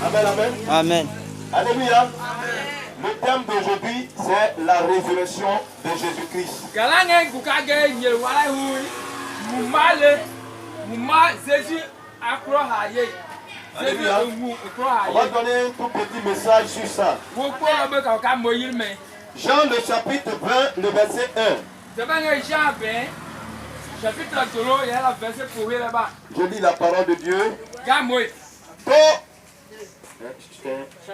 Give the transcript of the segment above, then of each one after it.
Amen, amen. Amen. Alléluia. Le thème d'aujourd'hui, c'est la résurrection de Jésus-Christ. Alléluia. On va donner un tout petit message sur ça. Jean le chapitre 20, le verset 1. Je lis la parole de Dieu.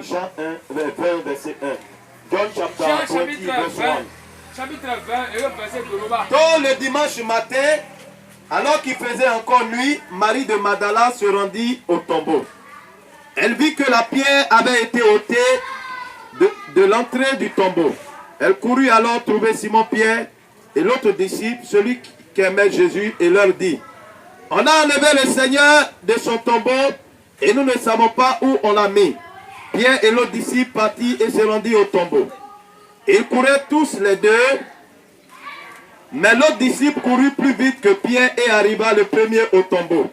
Jean 1, 20, verset 1. John chapter 20, verset 1. Tôt le dimanche matin, alors qu'il faisait encore nuit, Marie de Magdala se rendit au tombeau. Elle vit que la pierre avait été ôtée de l'entrée du tombeau. Elle courut alors trouver Simon-Pierre et l'autre disciple, celui qui aimait Jésus, et leur dit: on a enlevé le Seigneur de son tombeau et nous ne savons pas où on l'a mis. Pierre et l'autre disciple partirent et se rendirent au tombeau. Ils couraient tous les deux, mais l'autre disciple courut plus vite que Pierre et arriva le premier au tombeau.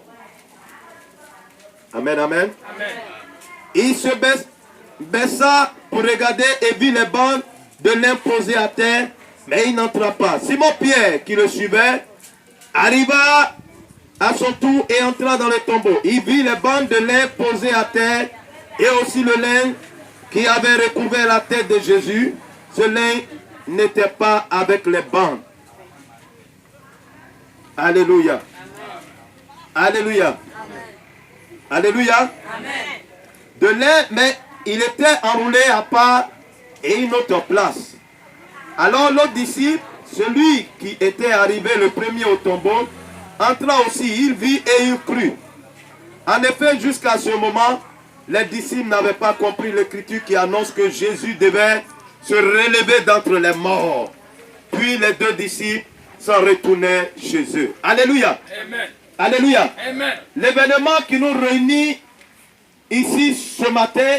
Amen, amen. Amen. Il se baissa pour regarder et vit les bandes de lin posées à terre, mais il n'entra pas. Simon-Pierre, qui le suivait, arriva à son tour et entra dans le tombeau. Il vit les bandes de lin posées à terre et aussi le lin qui avait recouvert la tête de Jésus. Ce lin n'était pas avec les bandes. Alléluia. Alléluia. Alléluia. De lin, mais il était enroulé à part et une autre place. Alors l'autre disciple, celui qui était arrivé le premier au tombeau, entra aussi, il vit et il crut. En effet, jusqu'à ce moment, les disciples n'avaient pas compris l'écriture qui annonce que Jésus devait se relever d'entre les morts. Puis les deux disciples s'en retournaient chez eux. Alléluia. Amen. Alléluia. L'événement qui nous réunit ici ce matin,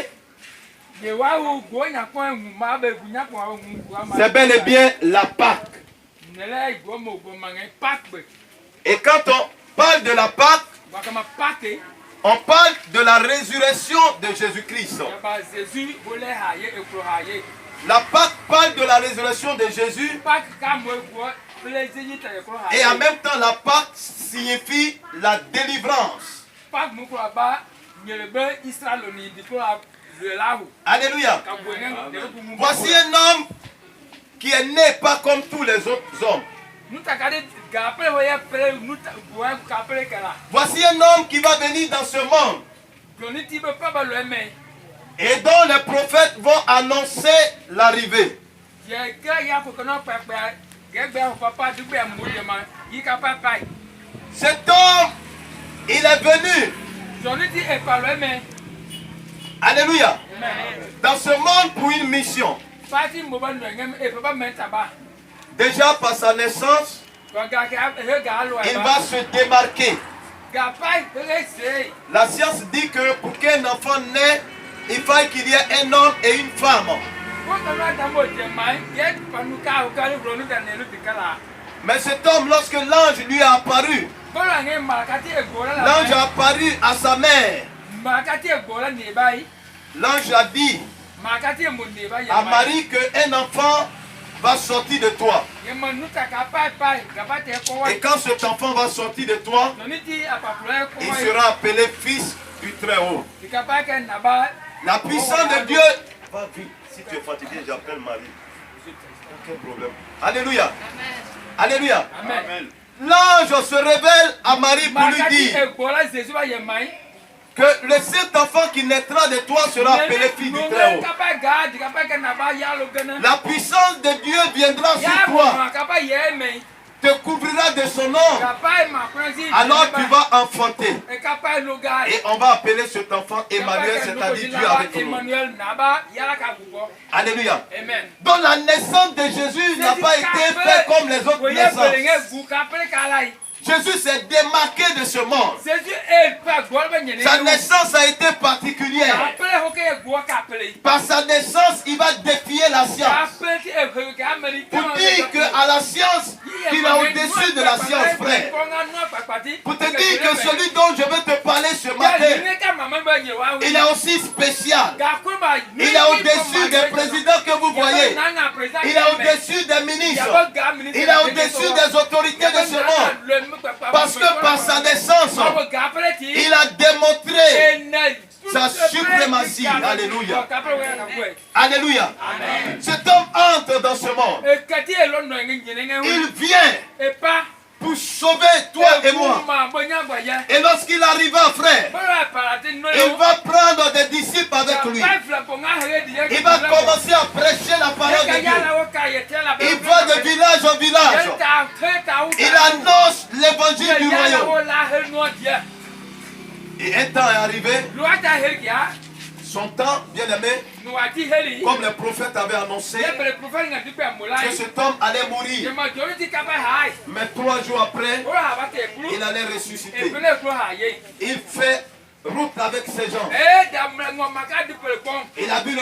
c'est bel et bien la Pâque. Et quand on parle de la Pâque, on parle de la résurrection de Jésus-Christ. La Pâque parle de la résurrection de Jésus. Et en même temps, la Pâque signifie la délivrance. Alléluia. Voici un homme qui est né pas comme tous les autres hommes. Voici un homme qui va venir dans ce monde et dont les prophètes vont annoncer l'arrivée. Cet homme, il est venu. Alléluia. Dans ce monde pour une mission. Déjà par sa naissance, il va se démarquer. La science dit que pour qu'un enfant naisse, il faut qu'il y ait un homme et une femme. Mais cet homme, lorsque l'ange lui a apparu, l'ange a apparu à sa mère. L'ange a dit à Marie qu'un enfant va sortir de toi. Et quand cet enfant va sortir de toi, il sera appelé fils du Très-Haut. La puissance de Dieu. Va vite, si tu es fatigué, j'appelle Marie. Aucun problème. Alléluia. Alléluia. Amen. L'ange se révèle à Marie pour lui dire que le Saint-Enfant qui naîtra de toi sera appelé fils du Très-Haut. La puissance de Dieu viendra sur toi, te couvrira de son nom. Alors tu vas enfanter. Et on va appeler cet enfant Emmanuel, c'est-à-dire Dieu avec nous. Alléluia. Donc la naissance de Jésus n'a pas été faite comme les autres naissances. Jésus s'est démarqué de ce monde. Sa naissance a été particulière. Par sa naissance, il va défier la science. Pour dire qu'à la science, qu'il est au-dessus de la science, frère. Pour te dire que celui dont je veux te parler ce matin, il est aussi spécial. Il est au-dessus des présidents que vous voyez. Il est au-dessus des ministres. Il est au-dessus des autorités de ce monde. Parce que par sa naissance, il a démontré sa suprématie. Alléluia. Alléluia. Cet homme entre dans ce monde. Il vient pour sauver toi et moi. Et lorsqu'il arriva, frère, il va prendre des disciples avec lui. Il va commencer à prêcher la parole de Dieu. Il va de village en village. Il annonce l'évangile du royaume. Et un temps est arrivé. Son temps, bien aimé, comme le prophète avait annoncé, que cet homme allait mourir. Mais 3 jours après, il allait ressusciter. Il fait route avec ces gens. Il a vu